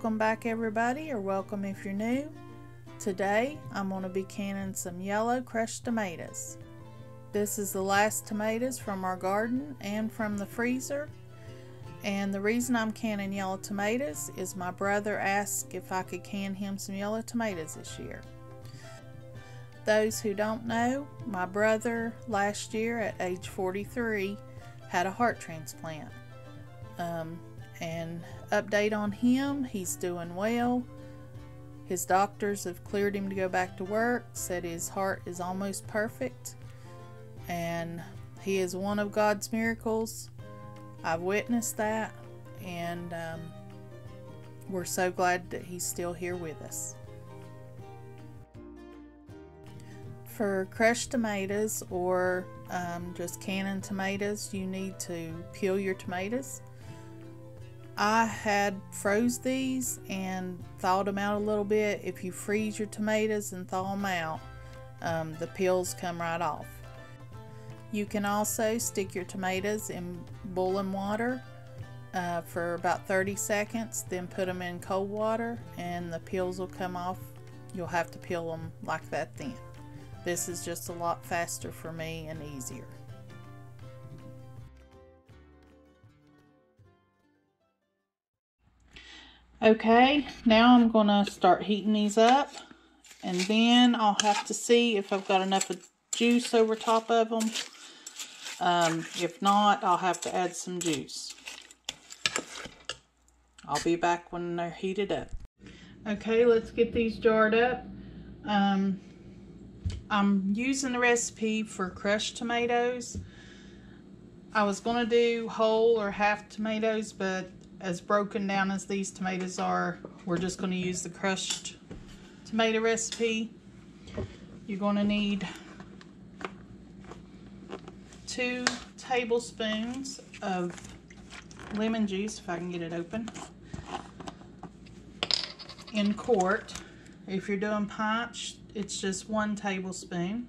Welcome back everybody, or welcome if you're new. Today I'm going to be canning some yellow crushed tomatoes. This is the last tomatoes from our garden and from the freezer. And the reason I'm canning yellow tomatoes is my brother asked if I could can him some yellow tomatoes this year. Those who don't know, my brother last year at age 43 had a heart transplant. And update on him, he's doing well. His doctors have cleared him to go back to work, said his heart is almost perfect, and he is one of God's miracles. I've witnessed that, and we're so glad that he's still here with us. For crushed tomatoes or just canning tomatoes, you need to peel your tomatoes. I had froze these and thawed them out a little bit. If you freeze your tomatoes and thaw them out, the peels come right off. You can also stick your tomatoes in boiling water for about 30 seconds, then put them in cold water and the peels will come off. You'll have to peel them like that then. This is just a lot faster for me and easier. Okay, now I'm going to start heating these up, and then I'll have to see if I've got enough of juice over top of them. If not, I'll have to add some juice. I'll be back when they're heated up. Okay, let's get these jarred up. I'm using the recipe for crushed tomatoes. I was going to do whole or half tomatoes, but as broken down as these tomatoes are, we're just going to use the crushed tomato recipe. You're going to need 2 tablespoons of lemon juice, if I can get it open, in quart. If you're doing pints, it's just 1 tablespoon.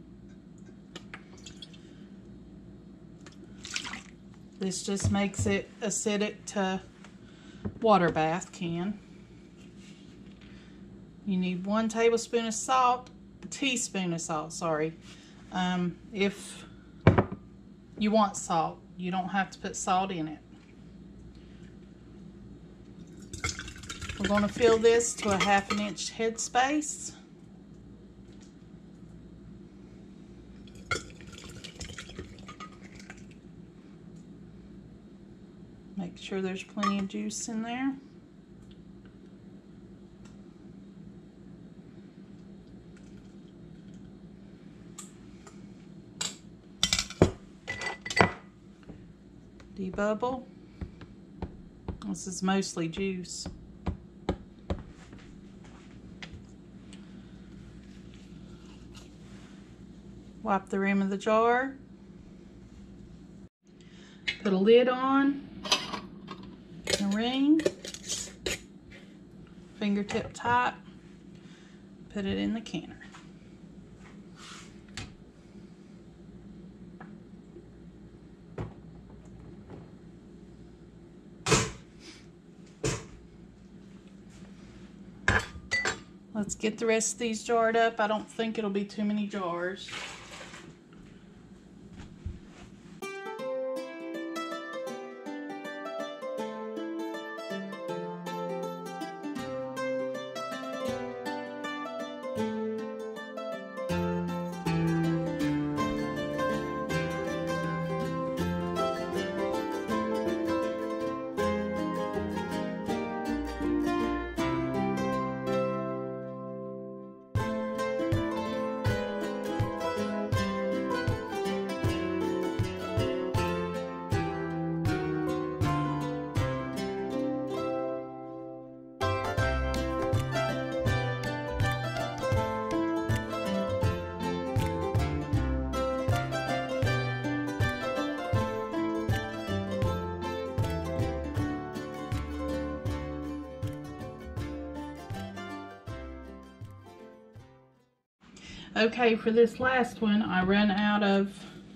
This just makes it acidic to water bath can. You need 1 tablespoon of salt, a teaspoon of salt, sorry. If you want salt, you don't have to put salt in it. We're going to fill this to a 1/2 inch headspace. Make sure there's plenty of juice in there. Debubble. This is mostly juice. Wipe the rim of the jar. Put a lid on. A ring, fingertip tight, put it in the canner. Let's get the rest of these jarred up. I don't think it'll be too many jars. Okay, for this last one, I ran out of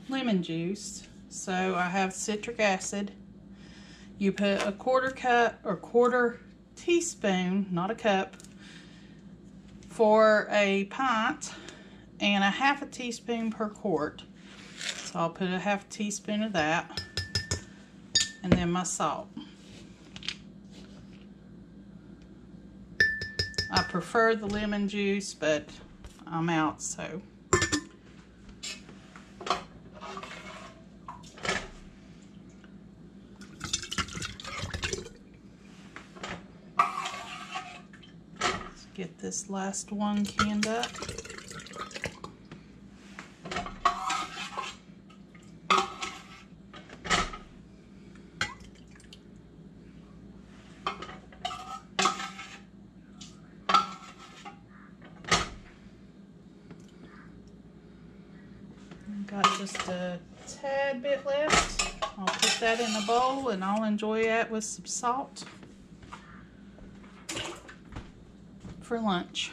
lemon juice, so I have citric acid. You put a 1/4 cup or 1/4 teaspoon, not a cup, for a pint, and a half a teaspoon per quart. So I'll put a half a teaspoon of that, and then my salt. I prefer the lemon juice, but I'm out, so. Let's get this last one canned up. Got just a tad bit left. I'll put that in a bowl and I'll enjoy that with some salt for lunch.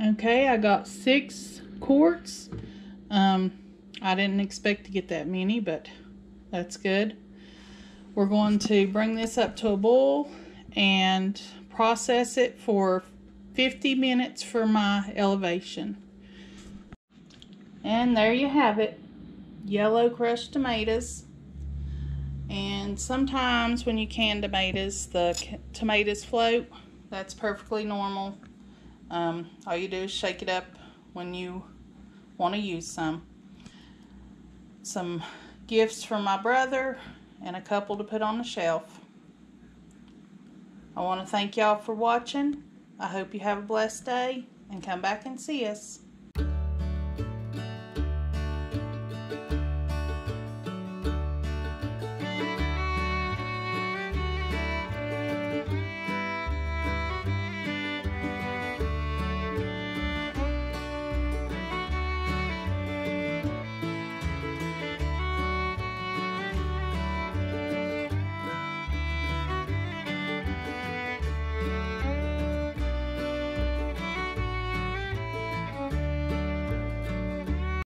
Okay, I got 6 quarts. I didn't expect to get that many, but that's good. We're going to bring this up to a boil and process it for 50 minutes for my elevation. And there you have it. Yellow crushed tomatoes. And sometimes when you can tomatoes, the tomatoes float. That's perfectly normal. All you do is shake it up when you want to use some. Some gifts from my brother and a couple to put on the shelf. I want to thank y'all for watching. I hope you have a blessed day and come back and see us.